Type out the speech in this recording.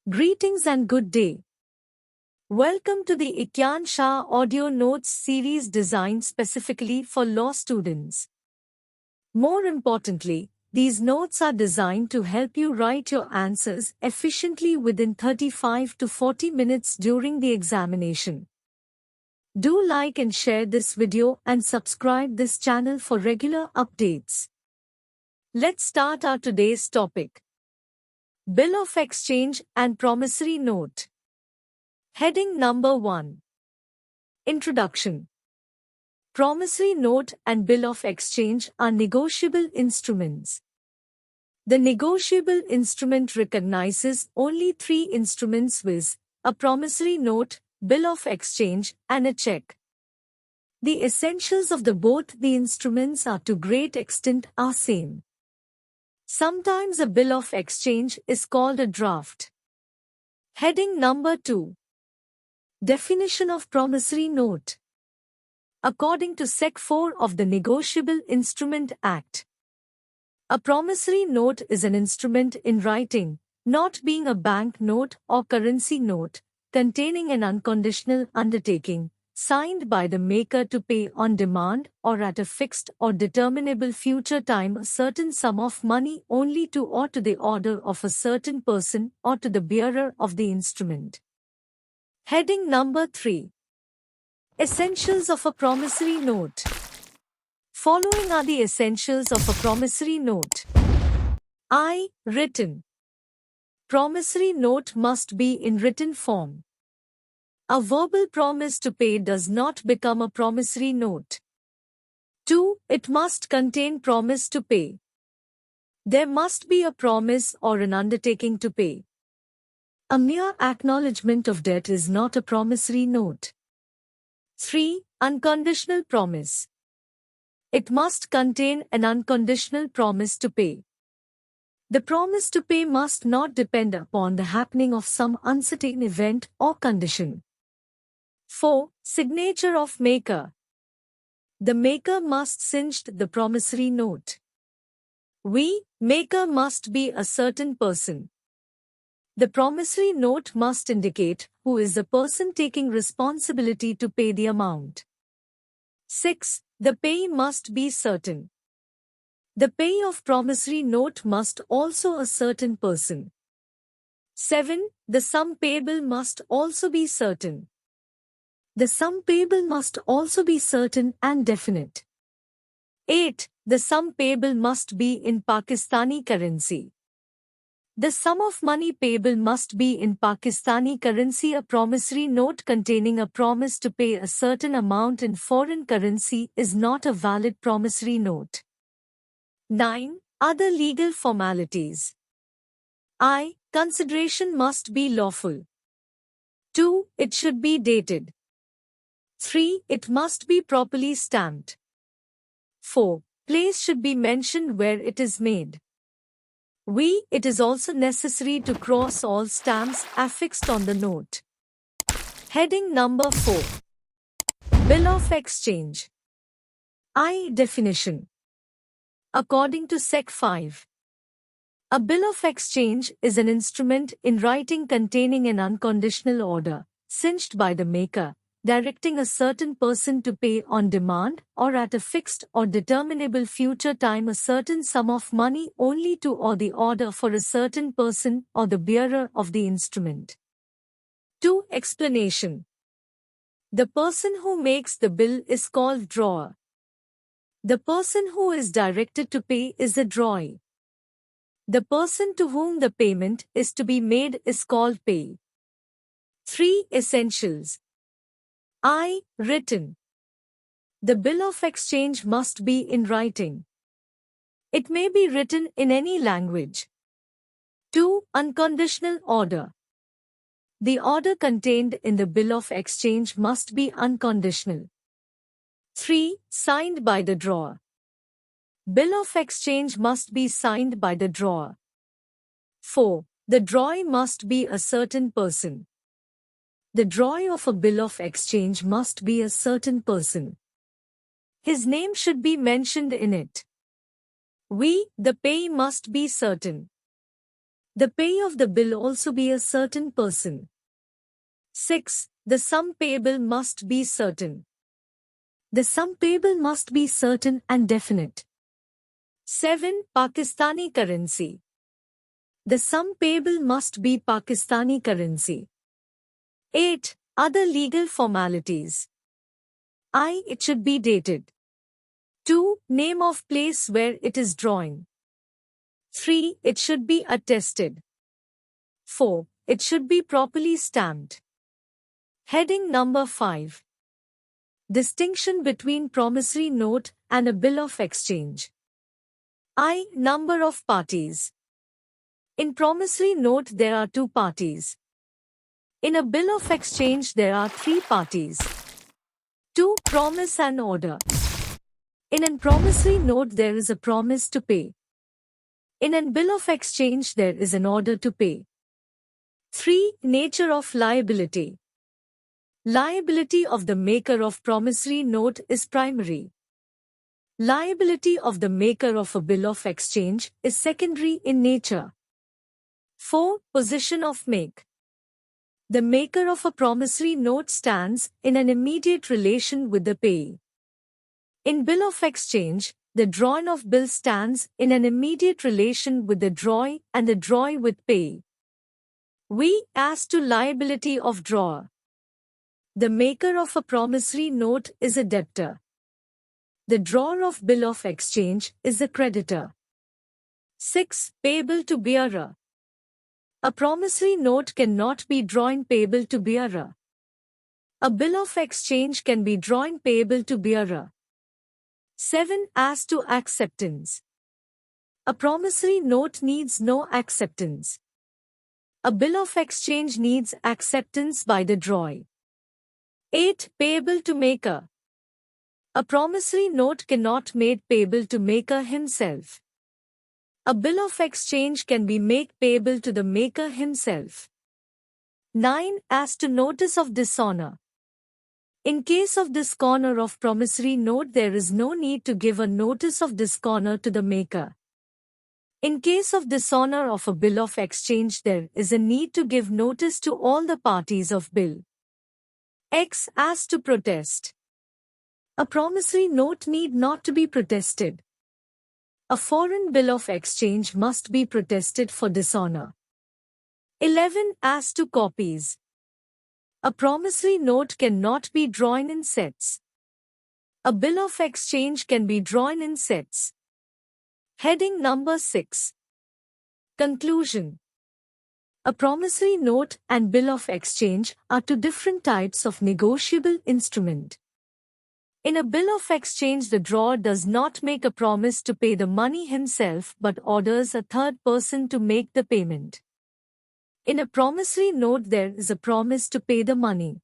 Greetings and good day. Welcome to the Ikyan Shah Audio Notes series designed specifically for law students. More importantly, these notes are designed to help you write your answers efficiently within 35 to 40 minutes during the examination. Do like and share this video and subscribe this channel for regular updates. Let's start our today's topic. Bill of Exchange and Promissory Note. Heading number 1. Introduction. Promissory note and bill of exchange are negotiable instruments. The negotiable instrument recognizes only three instruments, viz., a promissory note, bill of exchange, and a check. The essentials of both the instruments are to great extent are same. Sometimes a bill of exchange is called a draft. Heading number 2. Definition of promissory note. According to Sec 4 of the Negotiable Instrument Act, a promissory note is an instrument in writing, not being a bank note or currency note, containing an unconditional undertaking, signed by the maker to pay on demand or at a fixed or determinable future time a certain sum of money only to or to the order of a certain person or to the bearer of the instrument. Heading number 3. Essentials of a promissory note. Following are the essentials of a promissory note. I. Written. Promissory note must be in written form. A verbal promise to pay does not become a promissory note. 2. It must contain promise to pay. There must be a promise or an undertaking to pay. A mere acknowledgement of debt is not a promissory note. 3. Unconditional promise. It must contain an unconditional promise to pay. The promise to pay must not depend upon the happening of some uncertain event or condition. 4. Signature of maker. The maker must sign the promissory note. Maker must be a certain person. The promissory note must indicate who is the person taking responsibility to pay the amount. 6. The payee must be certain. The payee of promissory note must also a certain person. 7. The sum payable must also be certain. The sum payable must also be certain and definite. 8. The sum payable must be in Pakistani currency. The sum of money payable must be in Pakistani currency. A promissory note containing a promise to pay a certain amount in foreign currency is not a valid promissory note. 9. Other legal formalities. I. Consideration must be lawful. 2. It should be dated. 3. It must be properly stamped. 4. Place should be mentioned where it is made. It is also necessary to cross all stamps affixed on the note. Heading number 4. Bill of Exchange. I. Definition. According to Sec 5, a bill of exchange is an instrument in writing containing an unconditional order, signed by the maker, directing a certain person to pay on demand or at a fixed or determinable future time a certain sum of money only to or the order for a certain person or the bearer of the instrument. 2. Explanation. The person who makes the bill is called drawer. The person who is directed to pay is the drawee. The person to whom the payment is to be made is called payee. 3. Essentials. I. Written. The bill of exchange must be in writing. It may be written in any language. 2. Unconditional order. The order contained in the bill of exchange must be unconditional. 3. Signed by the drawer. Bill of exchange must be signed by the drawer. 4. The drawee must be a certain person. The drawee of a bill of exchange must be a certain person. His name should be mentioned in it. The payee must be certain. The payer of the bill also be a certain person. 6. The sum payable must be certain. The sum payable must be certain and definite. 7. Pakistani currency. The sum payable must be Pakistani currency. 8. Other legal formalities. I. It should be dated. 2. Name of place where it is drawing. 3. It should be attested. 4. It should be properly stamped. Heading number 5. Distinction between promissory note and a bill of exchange. I. Number of parties. In promissory note there are 2 parties. In a bill of exchange there are 3 parties. 2. Promise and order. In a promissory note there is a promise to pay. In a bill of exchange there is an order to pay. 3. Nature of liability. Liability of the maker of promissory note is primary. Liability of the maker of a bill of exchange is secondary in nature. 4. Position of make. The maker of a promissory note stands in an immediate relation with the payee. In bill of exchange, the drawer of bill stands in an immediate relation with the drawer and the drawer with payee. We. As to liability of drawer. The maker of a promissory note is a debtor. The drawer of bill of exchange is the creditor. 6. Payable to bearer. A promissory note cannot be drawn payable to bearer. A bill of exchange can be drawn payable to bearer. 7. As to acceptance. A promissory note needs no acceptance. A bill of exchange needs acceptance by the drawer. 8. Payable to maker. A promissory note cannot made payable to maker himself. A bill of exchange can be made payable to the maker himself. 9. As to notice of dishonor. In case of dishonor of promissory note there is no need to give a notice of dishonor to the maker. In case of dishonor of a bill of exchange there is a need to give notice to all the parties of bill. X. As to protest. A promissory note need not to be protested. A foreign bill of exchange must be protested for dishonor. 11. As to copies. A promissory note cannot be drawn in sets. A bill of exchange can be drawn in sets. Heading number 6. Conclusion. A promissory note and bill of exchange are 2 different types of negotiable instrument. In a bill of exchange the drawer does not make a promise to pay the money himself but orders a third person to make the payment. In a promissory note there is a promise to pay the money.